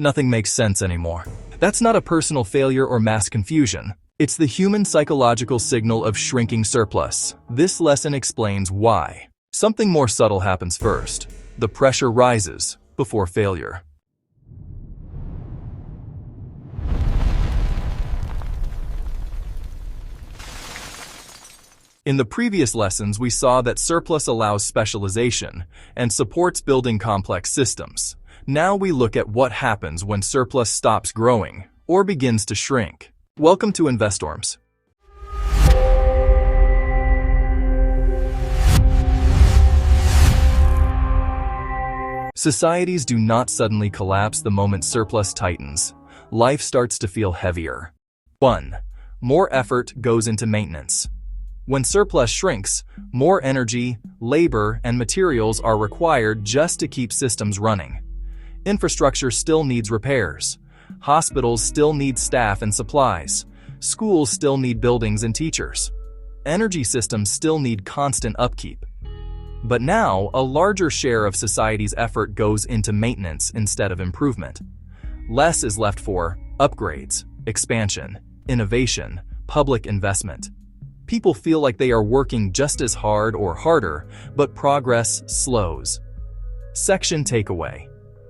Nothing makes sense anymore. That's not a personal failure or mass confusion. It's the human psychological signal of shrinking surplus. This lesson explains why. Something more subtle happens first. The pressure rises before failure. In the previous lessons, we saw that surplus allows specialization and supports building complex systems. Now we look at what happens when surplus stops growing or begins to shrink. Welcome to InvestStorms. Societies do not suddenly collapse the moment surplus tightens. Life starts to feel heavier. 1. More effort goes into maintenance. When surplus shrinks, more energy, labor, and materials are required just to keep systems running. Infrastructure still needs repairs. Hospitals still need staff and supplies. Schools still need buildings and teachers. Energy systems still need constant upkeep. But now, a larger share of society's effort goes into maintenance instead of improvement. Less is left for upgrades, expansion, innovation, public investment. People feel like they are working just as hard or harder, but progress slows. Section takeaway.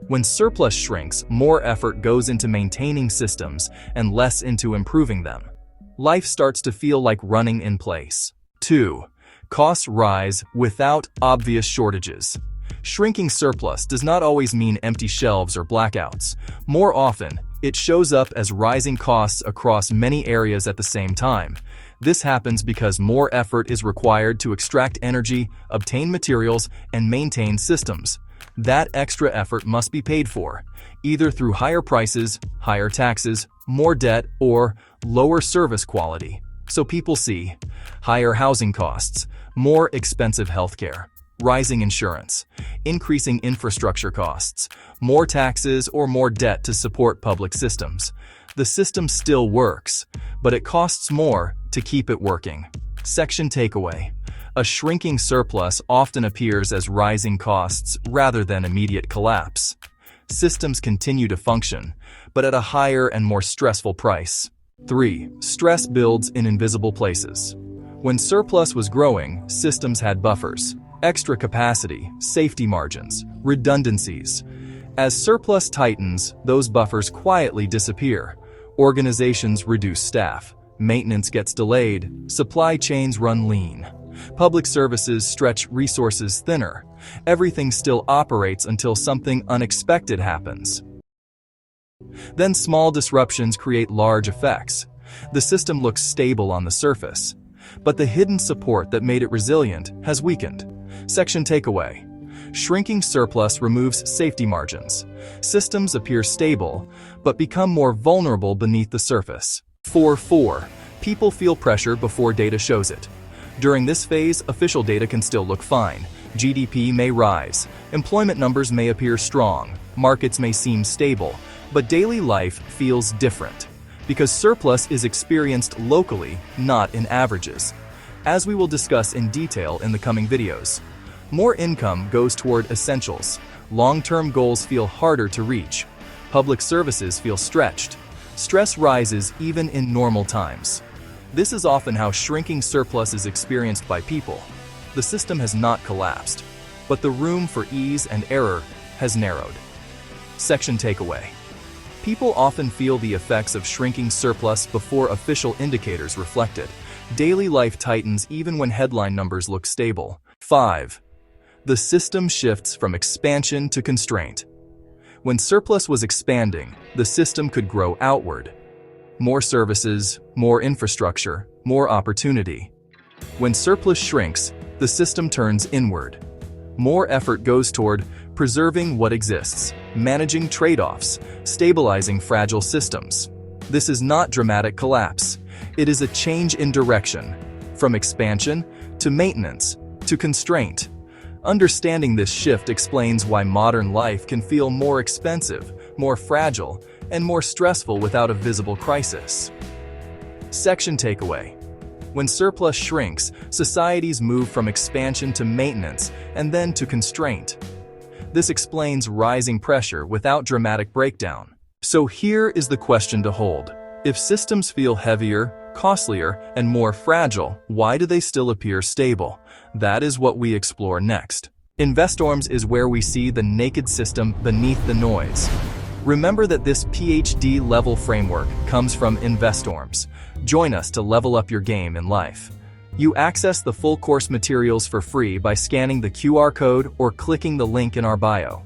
When surplus shrinks, more effort goes into maintaining systems and less into improving them. Life starts to feel like running in place. 2. Costs rise without obvious shortages. Shrinking surplus does not always mean empty shelves or blackouts. More often, it shows up as rising costs across many areas at the same time. This happens because more effort is required to extract energy, obtain materials, and maintain systems. That extra effort must be paid for, either through higher prices, higher taxes, more debt, or lower service quality. So people see higher housing costs, more expensive healthcare, rising insurance, increasing infrastructure costs, more taxes, or more debt to support public systems. The system still works, but it costs more to keep it working. Section takeaway. A shrinking surplus often appears as rising costs rather than immediate collapse. Systems continue to function, but at a higher and more stressful price. 3. Stress builds in invisible places. When surplus was growing, systems had buffers, extra capacity, safety margins, redundancies. As surplus tightens, those buffers quietly disappear. Organizations reduce staff, maintenance gets delayed, supply chains run lean. Public services stretch resources thinner. Everything still operates until something unexpected happens. Then small disruptions create large effects. The system looks stable on the surface, but the hidden support that made it resilient has weakened. Section takeaway. Shrinking surplus removes safety margins. Systems appear stable, but become more vulnerable beneath the surface. 4. People feel pressure before data shows it. During this phase, official data can still look fine. GDP may rise, employment numbers may appear strong, markets may seem stable, but daily life feels different because surplus is experienced locally, not in averages. As we will discuss in detail in the coming videos, more income goes toward essentials. Long-term goals feel harder to reach. Public services feel stretched. Stress rises even in normal times. This is often how shrinking surplus is experienced by people. The system has not collapsed, but the room for ease and error has narrowed. Section takeaway. People often feel the effects of shrinking surplus before official indicators reflect it. Daily life tightens even when headline numbers look stable. 5. The system shifts from expansion to constraint. When surplus was expanding, the system could grow outward. More services, more infrastructure, more opportunity. When surplus shrinks, the system turns inward. More effort goes toward preserving what exists, managing trade-offs, stabilizing fragile systems. This is not dramatic collapse. It is a change in direction, from expansion to maintenance to constraint. Understanding this shift explains why modern life can feel more expensive, more fragile, and more stressful without a visible crisis. Section takeaway. When surplus shrinks, societies move from expansion to maintenance and then to constraint. This explains rising pressure without dramatic breakdown. So here is the question to hold. If systems feel heavier, costlier, and more fragile, why do they still appear stable? That is what we explore next. Investorms is where we see the naked system beneath the noise. Remember that this PhD-level framework comes from Investorms. Join us to level up your game in life. You access the full course materials for free by scanning the QR code or clicking the link in our bio.